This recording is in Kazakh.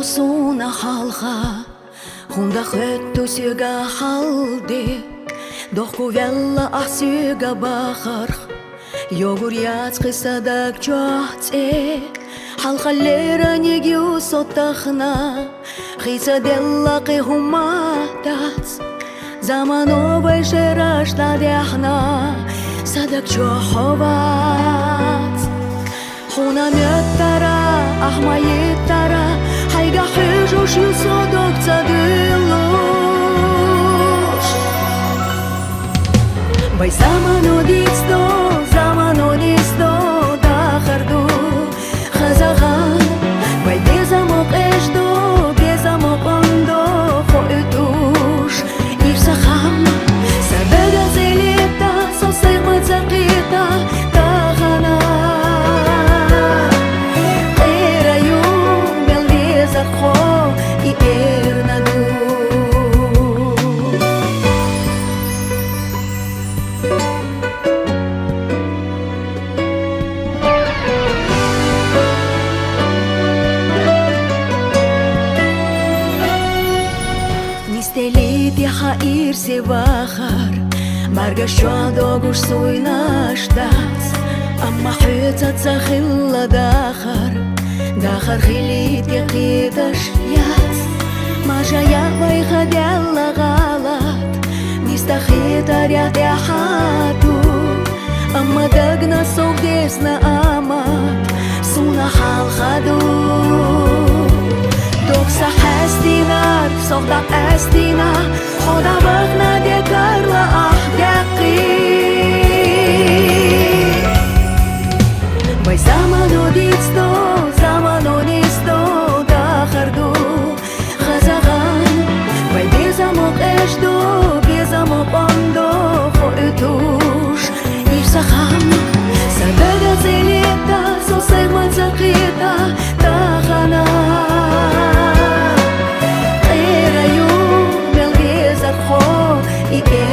Суна халха хунда хетту сюга халде дохку велла асюга бахар йогур яц қисадак чоце халхалера негю сотахна хиса делла қихуматац замановай шерашта дяхна садак чоховац хуна меттара ахмаеттара хайга хижуш юсодок цадылуш бай заманонисто дахарду хазаган бай безамоқ эшдо безамоқ ондо хоетуш ирсахам сабега зелета сосайма цақита тахана Нистелити хаир севахар Баргашадогуш суйнаштац Амма хютат захилла дахар Дахар хилит яхиташ яц Мажая вайха дялла галат Нистахитар яхтяхату Амма дагна согдесна амат Суна халхаду Докса хастинар, сохта эстина Хода вахна декарла ахдяқи Бай заманонисто дахарду хазаган Бай безамоқ эшдо безамоқ ондо хоетуш ирсахам сабега зелета сосайма цақита тахана Yeah.